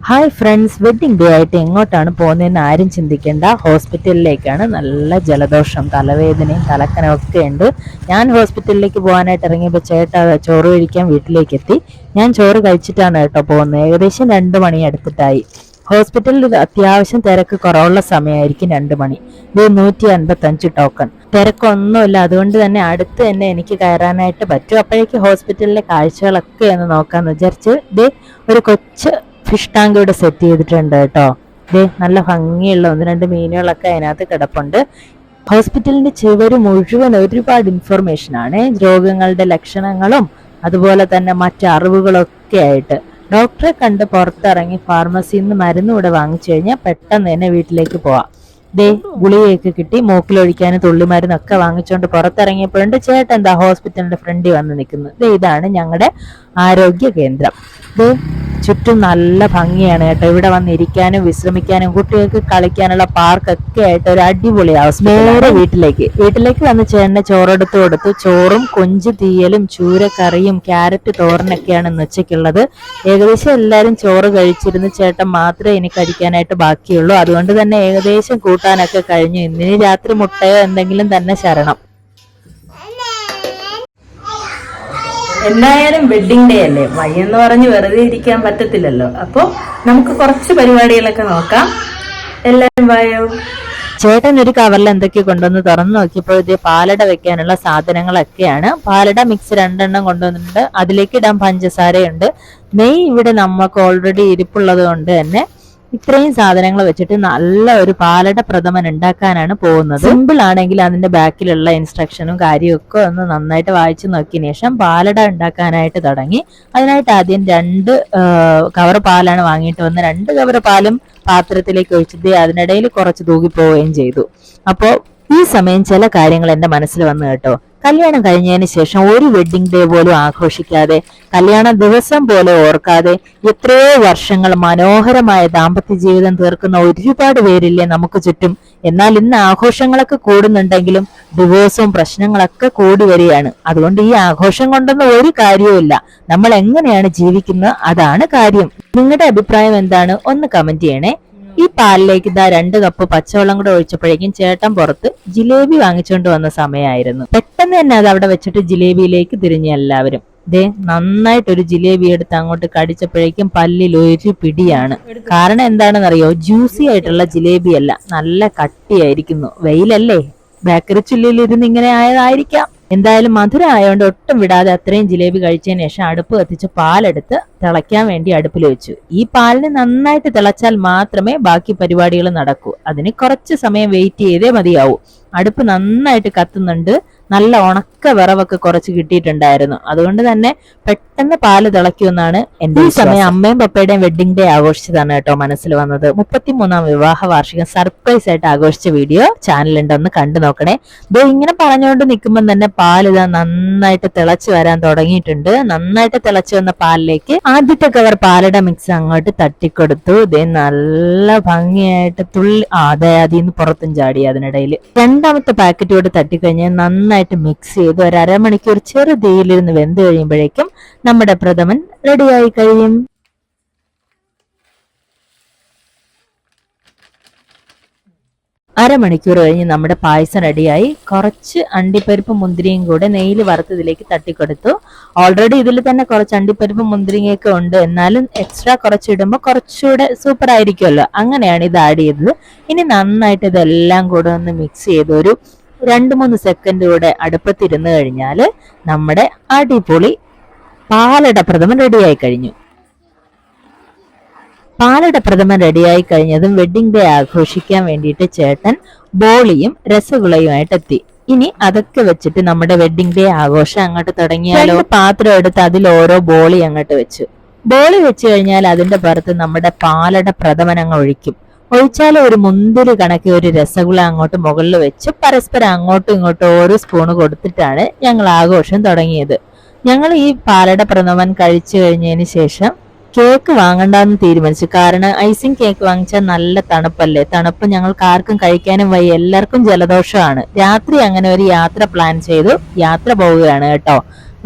Hi friends, wedding day ആയിട്ട് എങ്ങോട്ടാണ് പോകുന്നതെന്ന് ആരും ചിന്തിക്കേണ്ട. ഹോസ്പിറ്റലിലേക്കാണ്. നല്ല ജലദോഷം, തലവേദനയും തലക്കനവും ഒക്കെ ഉണ്ട്. ഞാൻ ഹോസ്പിറ്റലിലേക്ക് പോകാനായിട്ട് ഇറങ്ങിയപ്പോൾ ചേട്ടാ ചോറ് കഴിക്കാൻ വീട്ടിലേക്ക് എത്തി. ഞാൻ ചോറ് കഴിച്ചിട്ടാണ് കേട്ടോ പോകുന്നത്. ഏകദേശം 2 മണി അടുത്തിട്ടായി. ഹോസ്പിറ്റലിൽ അത്യാവശ്യം തിരക്ക് കുറവുള്ള സമയമായിരിക്കും 2 മണി. ഇത് 155 ടോക്കൺ. തിരക്കൊന്നുമില്ല, അതുകൊണ്ട് തന്നെ അടുത്ത് തന്നെ എനിക്ക് കയറാനായിട്ട് പറ്റും. അപ്പോഴേക്ക് ഹോസ്പിറ്റലിലെ കാഴ്ചകളൊക്കെ ഒന്ന് നോക്കാന്ന് വിചാരിച്ച് ഒരു കൊച്ച് ഫിഷ് ടാങ്ക് ഇവിടെ സെറ്റ് ചെയ്തിട്ടുണ്ട് കേട്ടോ. നല്ല ഭംഗിയുള്ള 1-2 മീനുകളൊക്കെ അതിനകത്ത് കിടപ്പുണ്ട്. ഹോസ്പിറ്റലിന്റെ ചുവര് മുഴുവൻ ഒരുപാട് ഇൻഫർമേഷൻ ആണ്, രോഗങ്ങളുടെ ലക്ഷണങ്ങളും അതുപോലെ തന്നെ മറ്റു അറിവുകളൊക്കെ ആയിട്ട്. ഡോക്ടറെ കണ്ട് പുറത്തിറങ്ങി ഫാർമസിയിൽ നിന്ന് മരുന്ന് ഇവിടെ വാങ്ങിച്ചു കഴിഞ്ഞാൽ പെട്ടെന്ന് തന്നെ വീട്ടിലേക്ക് പോവാം. ഗുളികയൊക്കെ കിട്ടി, മൂക്കിലൊഴിക്കാനും തുള്ളിമരുന്നൊക്കെ വാങ്ങിച്ചുകൊണ്ട് പുറത്തിറങ്ങിയപ്പോഴുണ്ട് ചേട്ടൻ എന്താ ഹോസ്പിറ്റലിന്റെ ഫ്രണ്ടിൽ വന്ന് നിൽക്കുന്നത്. ഇതാണ് ഞങ്ങളുടെ ആരോഗ്യ കേന്ദ്രം. ചുറ്റും നല്ല ഭംഗിയാണ് കേട്ടോ. ഇവിടെ വന്നിരിക്കാനും വിശ്രമിക്കാനും കുട്ടികൾക്ക് കളിക്കാനുള്ള പാർക്കൊക്കെ ആയിട്ട് ഒരു അടിപൊളി അവസ്ഥ. നേരെ വീട്ടിലേക്ക് വന്ന് ചേട്ടനെ ചോറെടുത്ത് കൊടുത്തു. ചോറും കൊഞ്ച് തീയലും ചൂരക്കറിയും ക്യാരറ്റ് തോരനൊക്കെയാണ് ഇന്ന് ഉച്ചയ്ക്കുള്ളത്. ഏകദേശം എല്ലാവരും ചോറ് കഴിച്ചിരുന്നു. ചേട്ടൻ മാത്രമേ ഇനി കഴിക്കാനായിട്ട് ബാക്കിയുള്ളൂ. അതുകൊണ്ട് തന്നെ ഏകദേശം കൂട്ടാനൊക്കെ കഴിഞ്ഞു. ഇന്നിനി രാത്രി മുട്ടയോ എന്തെങ്കിലും തന്നെ ശരണം. എന്തായാലും വെഡിങ് ഡേ അല്ലേ, വയ്യെന്ന് പറഞ്ഞ് വെറുതെ ഇരിക്കാൻ പറ്റത്തില്ലല്ലോ. അപ്പൊ നമുക്ക് കുറച്ച് പരിപാടികളൊക്കെ നോക്കാം. എല്ലാരും വായോ. ചേട്ടൻ ഒരു കവറിൽ എന്തൊക്കെ കൊണ്ടുവന്ന് തുറന്നു നോക്കിയപ്പോൾ പാലട വെക്കാനുള്ള സാധനങ്ങളൊക്കെയാണ്. പാലട മിക്സ് 2 എണ്ണം കൊണ്ടുവന്നിട്ടുണ്ട്. അതിലേക്ക് ഇടാൻ പഞ്ചസാരയുണ്ട്. നെയ്യ് ഇവിടെ നമുക്ക് ഓൾറെഡി ഇരിപ്പുള്ളത് കൊണ്ട് തന്നെ ഇത്രയും സാധനങ്ങൾ വെച്ചിട്ട് നല്ല ഒരു പാലട പ്രഥമൻ ഉണ്ടാക്കാനാണ് പോകുന്നത്. സിമ്പിൾ ആണെങ്കിൽ അതിന്റെ ബാക്കിലുള്ള ഇൻസ്ട്രക്ഷനും കാര്യമൊക്കെ ഒന്ന് നന്നായിട്ട് വായിച്ചു നോക്കിയതിനു ശേഷം പാലട ഉണ്ടാക്കാനായിട്ട് തുടങ്ങി. അതിനായിട്ട് ആദ്യം 2 കവർ പാലാണ് വാങ്ങിയിട്ട് വന്ന് 2 കവർ പാലും പാത്രത്തിലേക്ക് ഒഴിച്ചിട്ട് അതിനിടയിൽ കുറച്ച് തൂകിപ്പോവുകയും ചെയ്തു. അപ്പോൾ ഈ സമയം ചില കാര്യങ്ങൾ എന്റെ മനസ്സിൽ വന്നു കേട്ടോ. കല്യാണം കഴിഞ്ഞതിന് ശേഷം ഒരു വെഡിങ് ഡേ പോലും ആഘോഷിക്കാതെ, കല്യാണ ദിവസം പോലെ ഓർക്കാതെ എത്രയോ വർഷങ്ങൾ മനോഹരമായ ദാമ്പത്യ ജീവിതം തീർക്കുന്ന ഒരുപാട് പേരില്ലേ നമുക്ക് ചുറ്റും. എന്നാൽ ഇന്ന് ആഘോഷങ്ങളൊക്കെ കൂടുന്നുണ്ടെങ്കിലും ഡിവോഴ്സും പ്രശ്നങ്ങളൊക്കെ കൂടി വരികയാണ്. അതുകൊണ്ട് ഈ ആഘോഷം കൊണ്ടൊന്നും ഒരു കാര്യവുമില്ല. നമ്മൾ എങ്ങനെയാണ് ജീവിക്കുന്നത് അതാണ് കാര്യം. നിങ്ങളുടെ അഭിപ്രായം എന്താണ്? ഒന്ന് കമന്റ് ചെയ്യണേ. ഈ പാലിലേക്ക് 2 കപ്പ് പച്ചവെള്ളം കൂടെ ഒഴിച്ചപ്പോഴേക്കും ചേട്ടൻ പുറത്ത് ജിലേബി വാങ്ങിച്ചുകൊണ്ട് വന്ന സമയമായിരുന്നു. പെട്ടെന്ന് തന്നെ അത് അവിടെ വെച്ചിട്ട് ജിലേബിയിലേക്ക് തിരിഞ്ഞു എല്ലാവരും. നന്നായിട്ടൊരു ജിലേബി എടുത്ത് അങ്ങോട്ട് കടിച്ചപ്പോഴേക്കും പല്ലിൽ ഒരു പിടിയാണ്. കാരണം എന്താണെന്നറിയോ? ജ്യൂസി ആയിട്ടുള്ള ജിലേബി അല്ല, നല്ല കട്ടിയായിരിക്കുന്നു. വെയിലല്ലേ, ബേക്കറി ചുള്ളിയിലിരുന്ന് ഇങ്ങനെ ആയതായിരിക്കാം. എന്തായാലും മധുരം ആയതുകൊണ്ട് ഒട്ടും വിടാതെ അത്രയും ജിലേബി കഴിച്ചതിന് ശേഷം അടുപ്പ് കത്തിച്ച് പാലെടുത്ത് തിളയ്ക്കാൻ വേണ്ടി അടുപ്പിൽ വെച്ചു. ഈ പാലിന് നന്നായിട്ട് തിളച്ചാൽ മാത്രമേ ബാക്കി പരിപാടികൾ നടക്കൂ. അതിന് കുറച്ച് സമയം വെയിറ്റ് ചെയ്തേ മതിയാവൂ. അടുപ്പ് നന്നായിട്ട് കത്തുന്നുണ്ട്. നല്ല ഉണക്ക വിറവൊക്കെ കുറച്ച് കിട്ടിയിട്ടുണ്ടായിരുന്നു. അതുകൊണ്ട് തന്നെ പെട്ടെന്ന് പാല് തിളയ്ക്കുമെന്നാണ് എന്റെ. ഈ സമയം അമ്മയും പപ്പയുടെയും വെഡിങ് ഡേ ആഘോഷിച്ചതാണ് കേട്ടോ മനസ്സിൽ വന്നത്. 33ാം വിവാഹ വാർഷികം സർപ്രൈസ് ആയിട്ട് ആഘോഷിച്ച വീഡിയോ ചാനലുണ്ട്, ഒന്ന് കണ്ടു നോക്കണേ. ഇങ്ങനെ പറഞ്ഞുകൊണ്ട് നിൽക്കുമ്പോൾ തന്നെ പാല് നന്നായിട്ട് തിളച്ച് വരാൻ തുടങ്ങിയിട്ടുണ്ട്. നന്നായിട്ട് തിളച്ചു വന്ന പാലിലേക്ക് ആദ്യത്തെ കവർ പാലട മിക്സ് അങ്ങോട്ട് തട്ടിക്കൊടുത്തു. നല്ല ഭംഗിയായിട്ട് അതെ അതിന്ന് പുറത്തും ചാടി. അതിനിടയിൽ 2ാമത്തെ പാക്കറ്റോട് തട്ടിക്കഴിഞ്ഞാൽ നന്നായിട്ട് മിക്സ് ചെയ്ത് ഒരു അരമണിക്കൂർ ചെറു തീയിലിരുന്ന് വെന്ത് കഴിയുമ്പോഴേക്കും നമ്മുടെ പ്രഥമൻ റെഡിയായി കഴിയും. അരമണിക്കൂർ കഴിഞ്ഞ് നമ്മുടെ പായസം റെഡിയായി. കുറച്ച് അണ്ടിപ്പരിപ്പ് മുന്തിരിയും കൂടെ നെയ്യിൽ വറുത്തതിലേക്ക് തട്ടിക്കൊടുത്തു. ഓൾറെഡി ഇതിൽ തന്നെ കുറച്ച് അണ്ടിപ്പരിപ്പ് മുന്തിരിങ്ങയൊക്കെ ഉണ്ട്, എന്നാലും എക്സ്ട്രാ കുറച്ച് ഇടുമ്പോൾ കുറച്ചുകൂടെ സൂപ്പർ ആയിരിക്കുമല്ലോ. അങ്ങനെയാണ് ഇത് ആഡ് ചെയ്തത്. ഇനി നന്നായിട്ട് ഇതെല്ലാം കൂടെ ഒന്ന് മിക്സ് ചെയ്ത് ഒരു 2-3 സെക്കൻഡ് കൂടെ അടുപ്പത്തിരുന്ന് കഴിഞ്ഞാൽ നമ്മുടെ അടിപൊളി പാലട പ്രഥമൻ റെഡിയായി കഴിഞ്ഞു. പാലട പ്രഥമൻ റെഡിയായി കഴിഞ്ഞതും വെഡിങ് ഡേ ആഘോഷിക്കാൻ വേണ്ടിയിട്ട് ചേട്ടൻ ബോളിയും രസഗുളയുമായിട്ട് എത്തി. ഇനി അതൊക്കെ വെച്ചിട്ട് നമ്മുടെ വെഡിങ് ഡേ ആഘോഷം അങ്ങോട്ട് തുടങ്ങിയാലോ. പാത്രം എടുത്ത് അതിൽ ഓരോ ബോളി അങ്ങോട്ട് വെച്ചു. ബോളി വെച്ച് കഴിഞ്ഞാൽ അതിന്റെ പുറത്ത് നമ്മുടെ പാലട പ്രഥമൻ അങ്ങ് ഒഴിക്കും. ഒഴിച്ചാൽ ഒരു മുന്തിരി കണക്കി ഒരു രസഗുള അങ്ങോട്ട് മുകളിൽ വെച്ച് പരസ്പരം അങ്ങോട്ടും ഇങ്ങോട്ടും ഓരോ സ്പൂണ് കൊടുത്തിട്ടാണ് ഞങ്ങൾ ആഘോഷം തുടങ്ങിയത്. ഞങ്ങൾ ഈ പാലട പ്രഥമൻ കഴിച്ചു കഴിഞ്ഞതിന് ശേഷം കേക്ക് വാങ്ങണ്ടെന്ന് തീരുമാനിച്ചു. കാരണം ഐസിങ് കേക്ക് വാങ്ങിച്ചാൽ നല്ല തണുപ്പല്ലേ. തണുപ്പ് ഞങ്ങൾക്ക് ആർക്കും കഴിക്കാനും വയ്യ, എല്ലാവർക്കും ജലദോഷമാണ്. രാത്രി അങ്ങനെ ഒരു യാത്ര പ്ലാൻ ചെയ്തു യാത്ര പോവുകയാണ് കേട്ടോ.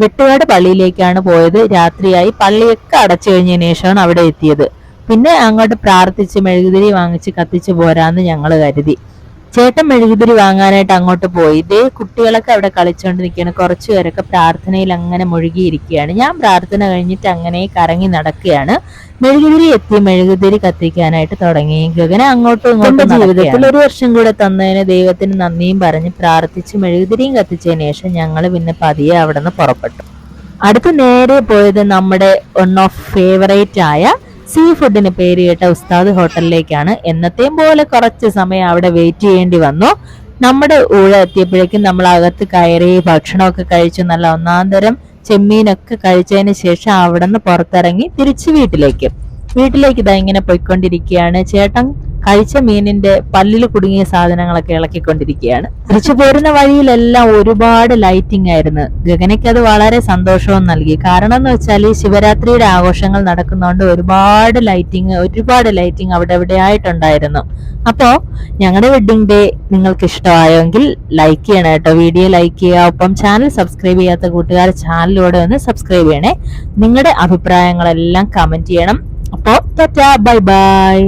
വെട്ടുകാട് പള്ളിയിലേക്കാണ് പോയത്. രാത്രിയായി, പള്ളിയൊക്കെ അടച്ചു കഴിഞ്ഞതിന് ശേഷമാണ് അവിടെ എത്തിയത്. പിന്നെ അങ്ങോട്ട് പ്രാർത്ഥിച്ച് മെഴുകുതിരി വാങ്ങിച്ച് കത്തിച്ചു പോരാന്ന് ഞങ്ങൾ കരുതി. ചേട്ടൻ മെഴുകുതിരി വാങ്ങാനായിട്ട് അങ്ങോട്ട് പോയി. ഇതേ കുട്ടികളൊക്കെ അവിടെ കളിച്ചുകൊണ്ടിരിക്കുകയാണ്. കുറച്ചു പേരൊക്കെ പ്രാർത്ഥനയിൽ അങ്ങനെ മുഴുകിയിരിക്കുകയാണ്. ഞാൻ പ്രാർത്ഥന കഴിഞ്ഞിട്ട് അങ്ങനെ കറങ്ങി നടക്കുകയാണ്. മെഴുകുതിരി എത്തി, മെഴുകുതിരി കത്തിക്കാനായിട്ട് തുടങ്ങി. ഗഗന അങ്ങോട്ടും ഇങ്ങോട്ടും ജീവിതത്തിൽ 1 വർഷം കൂടെ തന്നതിന് ദൈവത്തിന് നന്ദിയും പറഞ്ഞ് പ്രാർത്ഥിച്ച് മെഴുകുതിരിയും കത്തിച്ചതിന് ശേഷം ഞങ്ങൾ പിന്നെ പതിയെ അവിടെ നിന്ന് പുറപ്പെട്ടു. അടുത്ത് നേരെ പോയത് നമ്മുടെ വൺ ഓഫ് ഫേവറേറ്റ് ആയ സീ ഫുഡിന് പേര് കേട്ട ഉസ്താദ് ഹോട്ടലിലേക്കാണ്. എന്നത്തെയും പോലെ കുറച്ച് സമയം അവിടെ വെയിറ്റ് ചെയ്യേണ്ടി വന്നു. നമ്മുടെ ഊഴ എത്തിയപ്പോഴേക്കും നമ്മൾ അകത്ത് കയറി ഭക്ഷണമൊക്കെ കഴിച്ചു. നല്ല ഒന്നാന്തരം ചെമ്മീനൊക്കെ കഴിച്ചതിന് ശേഷം അവിടെ നിന്ന് പുറത്തിറങ്ങി തിരിച്ച് വീട്ടിലേക്ക് ഇതാ ഇങ്ങനെ പോയിക്കൊണ്ടിരിക്കുകയാണ്. ചേട്ടൻ കഴിച്ച മീനിന്റെ പല്ലിൽ കുടുങ്ങിയ സാധനങ്ങളൊക്കെ ഇളക്കിക്കൊണ്ടിരിക്കുകയാണ്. തിരിച്ചു പോരുന്ന വഴിയിലെല്ലാം ഒരുപാട് ലൈറ്റിംഗ് ആയിരുന്നു. ഗഗനയ്ക്ക് അത് വളരെ സന്തോഷവും നൽകി. കാരണം എന്ന് വെച്ചാൽ ഈ ശിവരാത്രിയുടെ ആഘോഷങ്ങൾ നടക്കുന്നതുകൊണ്ട് ഒരുപാട് ലൈറ്റിംഗ് അവിടെ എവിടെയായിട്ടുണ്ടായിരുന്നു. അപ്പോ ഞങ്ങളുടെ വെഡിങ് ഡേ നിങ്ങൾക്ക് ഇഷ്ടമായെങ്കിൽ ലൈക്ക് ചെയ്യണം കേട്ടോ. വീഡിയോ ലൈക്ക് ചെയ്യുക. ഒപ്പം ചാനൽ സബ്സ്ക്രൈബ് ചെയ്യാത്ത കൂട്ടുകാർ ചാനലിലൂടെ ഒന്ന് സബ്സ്ക്രൈബ് ചെയ്യണേ. നിങ്ങളുടെ അഭിപ്രായങ്ങളെല്ലാം കമന്റ് ചെയ്യണം. അപ്പോൾ ടാറ്റാ, ബൈ ബൈ.